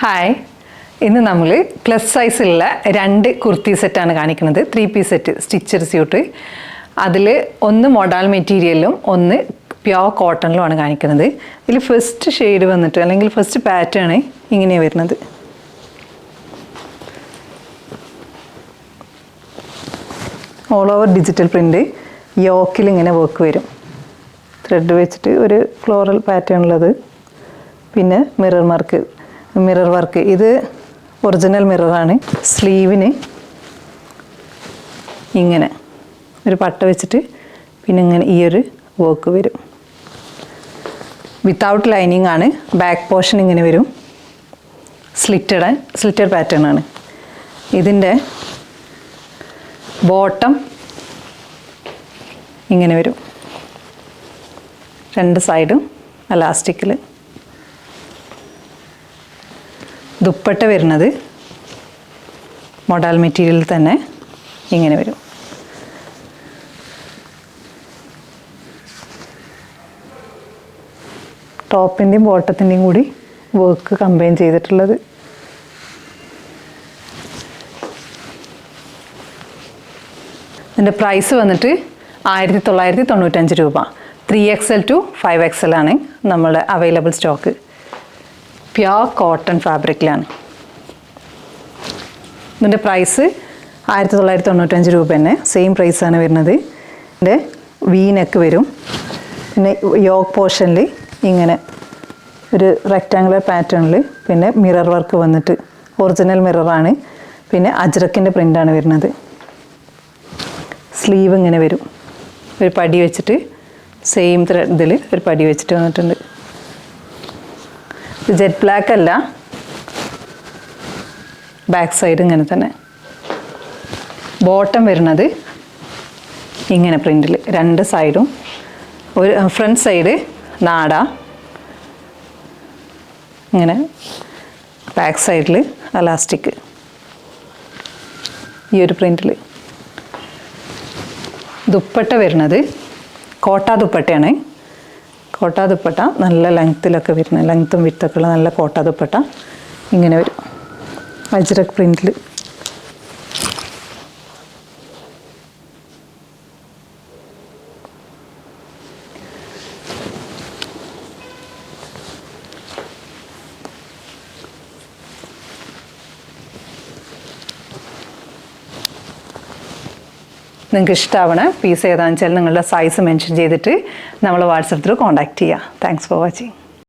Hi, ഇന്ന് നമ്മൾ plus സൈസിലുള്ള 2 കുർത്തി സെറ്റാണ് കാണിക്കുന്നത്. 3 പീസ് സെറ്റ് സ്റ്റിച്ചഡ് സ്യൂട്ട്. അതിൽ ഒന്ന് മോഡൽ മെറ്റീരിയലും ഒന്ന് പ്യോർ കോട്ടണിലുമാണ് കാണിക്കുന്നത്. ഇതിൽ ഫസ്റ്റ് ഷെയ്ഡ് വന്നിട്ട് അല്ലെങ്കിൽ ഫസ്റ്റ് പാറ്റേൺ ഇങ്ങനെയാണ് വരുന്നത്. ഓൾ ഓവർ ഡിജിറ്റൽ പ്രിൻ്റ്, യോക്കിൽ ഇങ്ങനെ വർക്ക് വരും. ത്രെഡ് വെച്ചിട്ട് ഒരു ഫ്ലോറൽ പാറ്റേൺ ഉള്ളത്. പിന്നെ മിറർ വർക്ക് ഇത് ഒറിജിനൽ മിററാണ്. സ്ലീവിന് ഇങ്ങനെ ഒരു പട്ട വെച്ചിട്ട് പിന്നെ ഇങ്ങനെ ഈ ഒരു വർക്ക് വരും. വിത്തൗട്ട് ലൈനിങ് ആണ്. ബാക്ക് പോർഷൻ ഇങ്ങനെ വരും. സ്ലിറ്റഡ് പാറ്റേൺ ആണ്. ഇതിൻ്റെ ബോട്ടം ഇങ്ങനെ വരും. 2 സൈഡും അലാസ്റ്റിക്കിൽ. ദുപ്പട്ട വരുന്നത് മോഡൽ മെറ്റീരിയൽ തന്നെ ഇങ്ങനെ വരും. ടോപ്പിൻ്റെയും ബോട്ടത്തിൻ്റെയും കൂടി വർക്ക് കമ്പൈൻ ചെയ്തിട്ടുള്ളത്. ഇതിൻ്റെ പ്രൈസ് വന്നിട്ട് 1995 രൂപ. 3XL to 5XL ആണ് നമ്മുടെ അവൈലബിൾ സ്റ്റോക്ക്. പ്യോർ കോട്ടൺ ഫാബ്രിക്കിലാണ്. ഇതിൻ്റെ പ്രൈസ് 1995 രൂപ തന്നെ. സെയിം പ്രൈസാണ് വരുന്നത്. ഇതിൻ്റെ വി നെക്ക് വരും. പിന്നെ യോക്ക് പോർഷനിൽ ഇങ്ങനെ ഒരു റെക്റ്റാങ്കുലർ പാറ്റേണിൽ പിന്നെ മിറർ വർക്ക് വന്നിട്ട് ഒറിജിനൽ മിററാണ്. പിന്നെ അജ്രക്കിൻ്റെ പ്രിൻ്റാണ് വരുന്നത്. സ്ലീവ് ഇങ്ങനെ വരും. ഒരു പടി വെച്ചിട്ട് സെയിം ഇതിൽ ഒരു പടി വെച്ചിട്ട് വന്നിട്ടുണ്ട്. ജെറ്റ് ബ്ലാക്ക് അല്ല, ബാക്ക് സൈഡ് ഇങ്ങനെ തന്നെ. ബോട്ടം വരുന്നത് ഇങ്ങനെ പ്രിൻ്റിൽ 2 സൈഡും. ഒരു ഫ്രണ്ട് സൈഡ് നാട ഇങ്ങനെ, ബാക്ക് സൈഡിൽ അലാസ്റ്റിക് ഈ ഒരു പ്രിൻ്റിൽ. ദുപ്പട്ട വരുന്നത് കോട്ട ദുപ്പട്ടയാണ്. കോട്ട ദുപ്പട്ട നല്ല ലെങ്ത്തിലൊക്കെ വരുന്നത്, ലെങ്ത്തും വിത്തൊക്കെ ഉള്ള നല്ല കോട്ട ദുപ്പട്ട ഇങ്ങനെ വരും. അജ്രക് പ്രിൻ്റിൽ. നിങ്ങൾക്ക് ഇഷ്ടമാവണ പീസ് ഏതാണെന്ന് വെച്ചാൽ നിങ്ങളുടെ സൈസ് മെൻഷൻ ചെയ്തിട്ട് നമ്മൾ വാട്സപ്പ് ത്രൂ കോൺടാക്റ്റ് ചെയ്യുക. Thanks for watching.